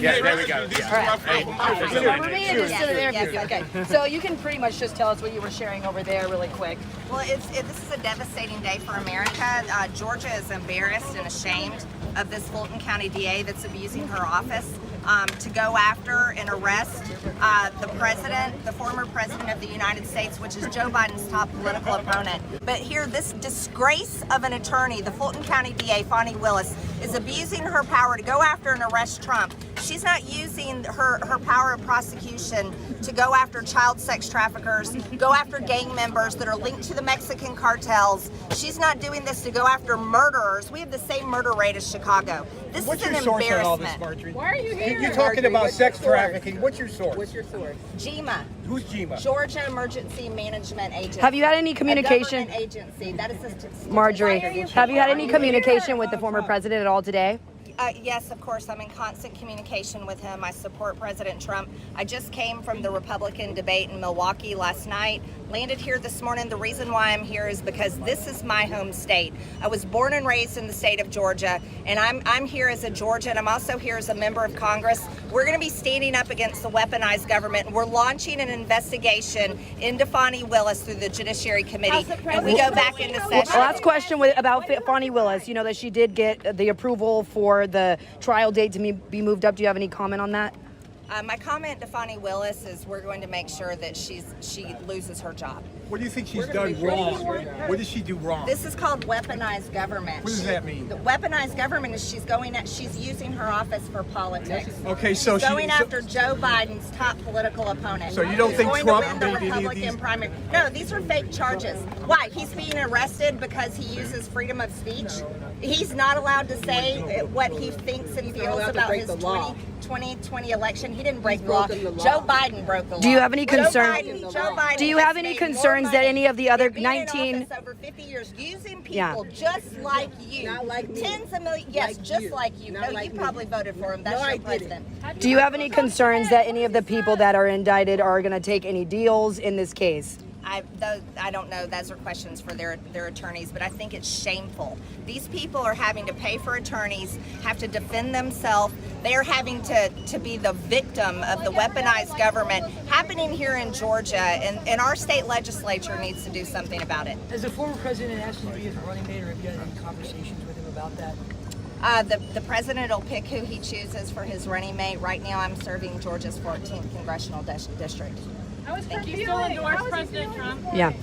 Yeah, there we go. Yeah. Okay, so you can pretty much just tell us what you were sharing over there really quick. Well, this is a devastating day for America. Georgia is embarrassed and ashamed of this Fulton County DA that's abusing her office to go after and arrest the former president of the United States, which is Joe Biden's top political opponent. But here, this disgrace of an attorney, the Fulton County DA, Fani Willis, is abusing her power to go after and arrest Trump. She's not using her power of prosecution to go after child sex traffickers, go after gang members that are linked to the Mexican cartels. She's not doing this to go after murderers. We have the same murder rate as Chicago. This is an embarrassment. What's your source on all this, Marjorie? Why are you here? You're talking about sex trafficking. What's your source? What's your source? GEMA. Who's GEMA? Georgia Emergency Management Agency. Have you had any communication? A government agency. That is Marjorie, have you had any communication with the former president at all today? Yes, of course. I'm in constant communication with him. I support President Trump. I just came from the Republican debate in Milwaukee last night, landed here this morning. The reason why I'm here is because this is my home state. I was born and raised in the state of Georgia, and I'm here as a Georgian. I'm also here as a member of Congress. We're going to be standing up against the weaponized government, and we're launching an investigation into Fani Willis through the Judiciary Committee, and we go back into session. Last question about Fani Willis. You know that she did get the approval for the trial date to be moved up. Do you have any comment on that? My comment to Fani Willis is we're going to make sure that she loses her job. What do you think she's done wrong? What did she do wrong? This is called weaponized government. What does that mean? The weaponized government is she's using her office for politics. Okay, so she's going after Joe Biden's top political opponent. So you don't He's think going Trump to win the made any of Republican these? primary? No, these are fake charges. Why? He's being arrested because he uses freedom of speech. He's not allowed to say what he thinks and feels about his 2020 election. He didn't break the law. Joe Biden broke the law. Do you have any concerns? Joe Biden Do you have any concerns that any of the other 19 over 50 years using people just like you, not like me. tens of millions, yes, Like just you. like you. Not No, like you me. probably voted for him. That's No, your I didn't. president. Do you have any concerns that any of the people that are indicted are going to take any deals in this case? I don't know. Those are questions for their attorneys, but I think it's shameful. These people are having to pay for attorneys, have to defend themselves. They are having to be the victim of the weaponized government happening here in Georgia, and our state legislature needs to do something about it. Has the former president asked you to be his running mate, or have you had any conversations with him about that? The president will pick who he chooses for his running mate. Right now, I'm serving Georgia's 14th congressional district. Thank you. Still endorse President Trump? Yeah.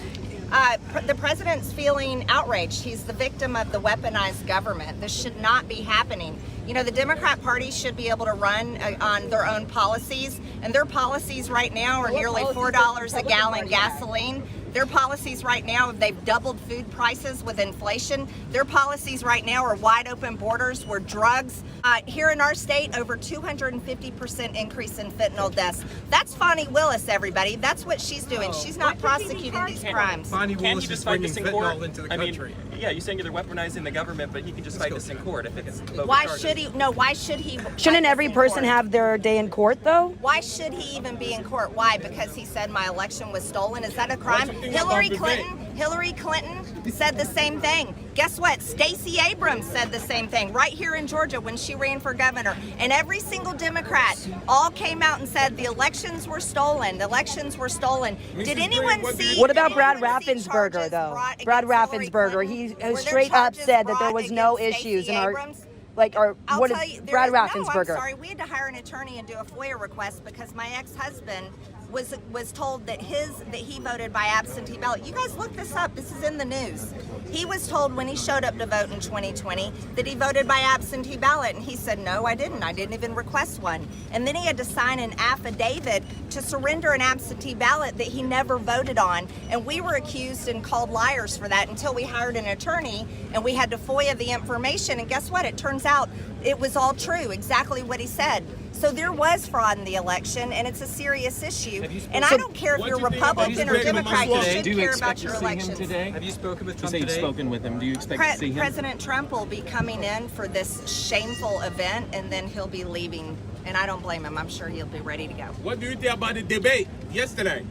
The president's feeling outraged. He's the victim of the weaponized government. This should not be happening. You know, the Democrat Party should be able to run on their own policies, and their policies right now are nearly $4 a gallon gasoline. Their policies right now, they've doubled food prices with inflation. Their policies right now are wide open borders where drugs. Here in our state, over 250% increase in fentanyl deaths. That's Fani Willis, everybody. That's what she's doing. She's not prosecuting these crimes. Fani Can Willis you is just fight bringing this in court? fentanyl into the I mean, country. yeah, you're saying they're weaponizing the government, but he can just fight this in court if it's bogus Why charges. should he? No, why should he? Shouldn't every person have their day in court, though? Why should he even be in court? Why? Because he said my election was stolen? Is that a crime? Hillary Clinton said the same thing. Guess what? Stacey Abrams said the same thing right here in Georgia when she ran for governor. And every single Democrat all came out and said the elections were stolen. The elections were stolen. Did anyone see? What about did Brad anyone see Raffensperger, charges though? brought Brad against Hillary Raffensperger, Clinton? he Were there straight up charges said that there brought was no against issues in Stacey our, Abrams? like, our, I'll what tell is you, Brad No, Raffensperger? I'm sorry. We had to hire an attorney and do a FOIA request because my ex-husband was told that he voted by absentee ballot. You guys look this up. This is in the news. He was told when he showed up to vote in 2020 that he voted by absentee ballot, and he said, no, I didn't. I didn't even request one. And then he had to sign an affidavit to surrender an absentee ballot that he never voted on. And we were accused and called liars for that until we hired an attorney and we had to FOIA the information. And guess what? It turns out it was all true, exactly what he said. So there was fraud in the election, and it's a serious issue. And I don't care if you're Republican or Democrat, you should care about your elections. Have you spoken with Trump You say today? you've spoken with him. Do you expect to see him? President Trump will be coming in for this shameful event, and then he'll be leaving. And I don't blame him. I'm sure he'll be ready to go. What do you think about the debate yesterday?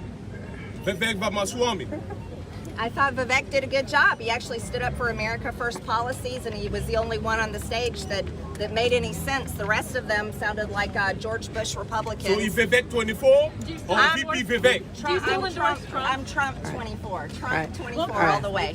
Vivek Ramaswamy. I thought Vivek did a good job. He actually stood up for America First policies, and he was the only one on the stage that made any sense. The rest of them sounded like George Bush Republicans. So is Vivek 24 or VP Vivek? Do you still endorse Trump? I'm Trump 24. Trump Right. 24 All right. all the way.